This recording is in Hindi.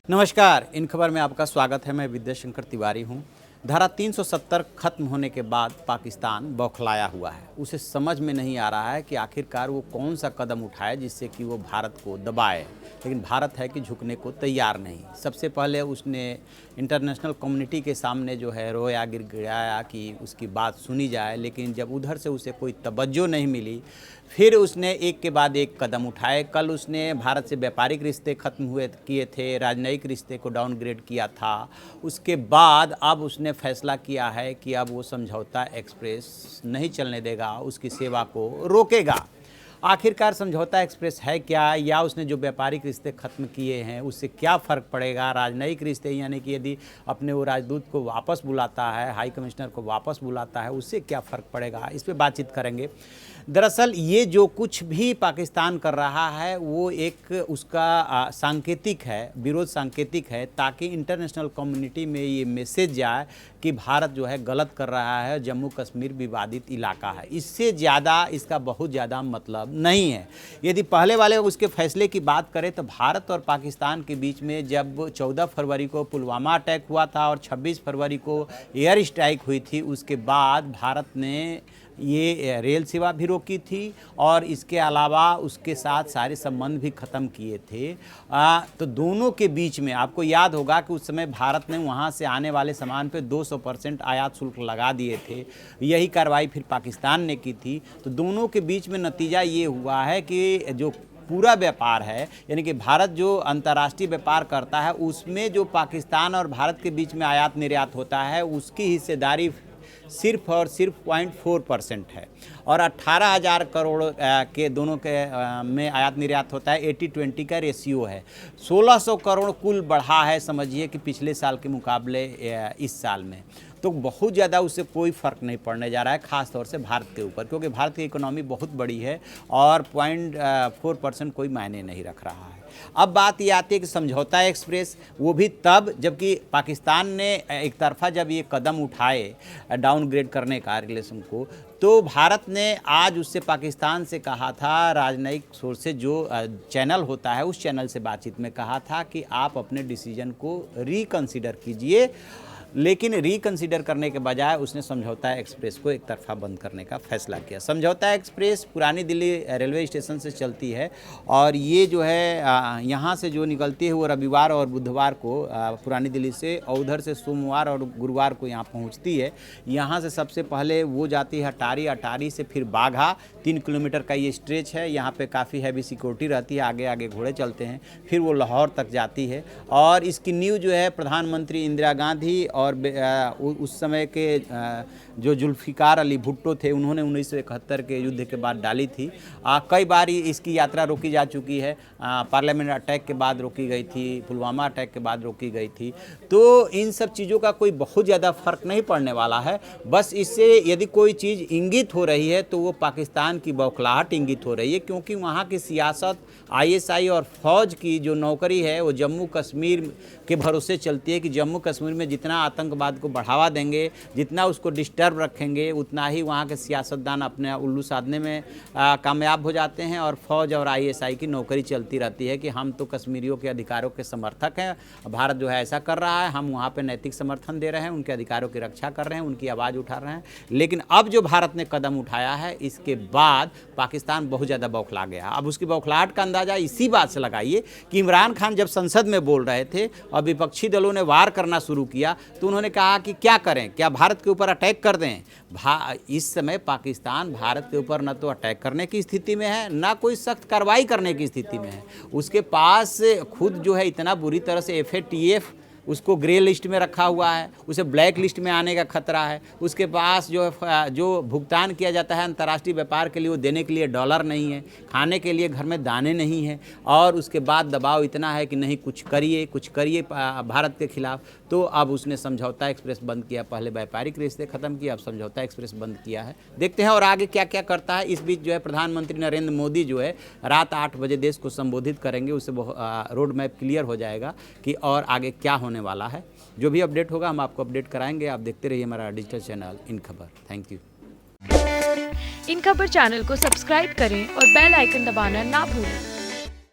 नमस्कार, इन खबर में आपका स्वागत है। मैं विद्याशंकर तिवारी हूं। धारा 370 खत्म होने के बाद पाकिस्तान बौखलाया हुआ है। उसे समझ में नहीं आ रहा है कि आखिरकार वो कौन सा कदम उठाए जिससे कि वो भारत को दबाए, लेकिन भारत है कि झुकने को तैयार नहीं। सबसे पहले उसने इंटरनेशनल कम्युनिटी के सामने जो है रोया गिड़गिड़ाया कि उसकी बात सुनी जाए, लेकिन जब उधर से उसे कोई तवज्जो नहीं मिली, फिर उसने एक के बाद एक कदम उठाए। कल उसने भारत से व्यापारिक रिश्ते खत्म किए थे, राजनयिक रिश्ते को डाउनग्रेड किया था। उसके बाद अब उसने फैसला किया है कि अब वो समझौता एक्सप्रेस नहीं चलने देगा, उसकी सेवा को रोकेगा। आखिरकार समझौता एक्सप्रेस है क्या, या उसने जो व्यापारिक रिश्ते ख़त्म किए हैं उससे क्या फ़र्क पड़ेगा? राजनयिक रिश्ते यानी कि यदि अपने वो राजदूत को वापस बुलाता है, हाई कमिश्नर को वापस बुलाता है, उससे क्या फ़र्क पड़ेगा? इस पे बातचीत करेंगे। दरअसल ये जो कुछ भी पाकिस्तान कर रहा है वो एक उसका सांकेतिक है, विरोध सांकेतिक है, ताकि इंटरनेशनल कम्युनिटी में ये मैसेज जाए कि भारत जो है गलत कर रहा है, जम्मू कश्मीर विवादित इलाका है। इससे ज़्यादा इसका बहुत ज़्यादा मतलब नहीं है। यदि पहले वाले उसके फैसले की बात करें तो भारत और पाकिस्तान के बीच में जब 14 फरवरी को पुलवामा अटैक हुआ था और 26 फरवरी को एयर स्ट्राइक हुई थी, उसके बाद भारत ने ये रेल सेवा भी रोकी थी और इसके अलावा उसके साथ सारे संबंध भी ख़त्म किए थे। तो दोनों के बीच में आपको याद होगा कि उस समय भारत ने वहाँ से आने वाले सामान पे 200% आयात शुल्क लगा दिए थे। यही कार्रवाई फिर पाकिस्तान ने की थी। तो दोनों के बीच में नतीजा ये हुआ है कि जो पूरा व्यापार है, यानी कि भारत जो अंतर्राष्ट्रीय व्यापार करता है उसमें जो पाकिस्तान और भारत के बीच में आयात निर्यात होता है उसकी हिस्सेदारी सिर्फ और सिर्फ 0.4% है, और 18,000 करोड़ के दोनों के में आयात निर्यात होता है। 80-20 का रेशियो है। 1600 करोड़ कुल बढ़ा है, समझिए कि पिछले साल के मुकाबले इस साल में। तो बहुत ज़्यादा उससे कोई फ़र्क नहीं पड़ने जा रहा है, ख़ास तौर से भारत के ऊपर, क्योंकि भारत की इकोनॉमी बहुत बड़ी है और 0.4% कोई मायने नहीं रख रहा है। अब बात ये आती है कि समझौता एक्सप्रेस, वो भी तब जबकि पाकिस्तान ने एक तरफा जब ये कदम उठाए डाउनग्रेड करने का रिलेशन को, तो भारत ने आज उससे पाकिस्तान से कहा था, राजनयिक सोर्स से जो चैनल होता है उस चैनल से बातचीत में कहा था कि आप अपने डिसीजन को रिकंसिडर कीजिए, लेकिन रिकंसिडर करने के बजाय उसने समझौता एक्सप्रेस को एक तरफा बंद करने का फैसला किया। समझौता एक्सप्रेस पुरानी दिल्ली रेलवे स्टेशन से चलती है और ये जो है यहाँ से जो निकलती है वो रविवार और बुधवार को पुरानी दिल्ली से, और उधर से सोमवार और गुरुवार को यहाँ पहुँचती है। यहाँ से सबसे पहले वो जाती है अटारी, अटारी से फिर बाघा। 3 किलोमीटर का ये स्ट्रेच है। यहाँ पे काफ़ी हैवी सिक्योरिटी रहती है, आगे आगे घोड़े चलते हैं। फिर वो लाहौर तक जाती है और इसकी नींव जो है प्रधानमंत्री इंदिरा गांधी और उस समय के जो जुल्फ़िकार अली भुट्टो थे, उन्होंने 1971 के युद्ध के बाद डाली थी। कई बार इसकी यात्रा रोकी जा चुकी है। पार्लियामेंट अटैक के बाद रोकी गई थी, पुलवामा अटैक के बाद रोकी गई थी। तो इन सब चीज़ों का कोई बहुत ज़्यादा फ़र्क नहीं पड़ने वाला है। बस इससे यदि कोई चीज़ इंगित हो रही है तो वो पाकिस्तान की बौखलाहट इंगित हो रही है, क्योंकि वहाँ की सियासत, ISI और फ़ौज की जो नौकरी है वो जम्मू कश्मीर के भरोसे चलती है कि जम्मू कश्मीर में जितना आतंकवाद को बढ़ावा देंगे, जितना उसको डिस्टर्ब रखेंगे, उतना ही वहाँ के सियासतदान अपने उल्लू साधने में कामयाब हो जाते हैं, और फ़ौज और ISI की नौकरी चलती रहती है कि हम तो कश्मीरियों के अधिकारों के समर्थक हैं, भारत जो है ऐसा कर रहा है, हम वहाँ पे नैतिक समर्थन दे रहे हैं, उनके अधिकारों की रक्षा कर रहे हैं, उनकी आवाज़ उठा रहे हैं। लेकिन अब जो भारत ने कदम उठाया है, इसके बाद पाकिस्तान बहुत ज़्यादा बौखला गया। अब उसकी बौखलाहट का अंदाज़ा इसी बात से लगाइए कि इमरान खान जब संसद में बोल रहे थे और विपक्षी दलों ने वार करना शुरू किया तो उन्होंने कहा कि क्या करें, क्या भारत के ऊपर अटैक कर दें? इस समय पाकिस्तान भारत के ऊपर न तो अटैक करने की स्थिति में है, ना कोई सख्त कार्रवाई करने की स्थिति में है। उसके पास खुद जो है इतना बुरी तरह से FATF उसको ग्रे लिस्ट में रखा हुआ है, उसे ब्लैक लिस्ट में आने का खतरा है। उसके पास जो भुगतान किया जाता है अंतर्राष्ट्रीय व्यापार के लिए, वो देने के लिए डॉलर नहीं है, खाने के लिए घर में दाने नहीं हैं, और उसके बाद दबाव इतना है कि नहीं कुछ करिए भारत के खिलाफ। तो अब उसने समझौता एक्सप्रेस बंद किया। पहले व्यापारिक रिश्ते ख़त्म किया, अब समझौता एक्सप्रेस बंद किया है। देखते हैं और आगे क्या क्या करता है। इस बीच जो है प्रधानमंत्री नरेंद्र मोदी जो है रात 8 बजे देश को संबोधित करेंगे, उससे रोड मैप क्लियर हो जाएगा कि और आगे क्या होने वाला है। जो भी अपडेट होगा हम आपको अपडेट कराएंगे। आप देखते रहिए हमारा डिजिटल चैनल इन खबर। Thank you. इन खबर चैनल को सब्सक्राइब करें और बेल आइकन दबाना ना भूलें।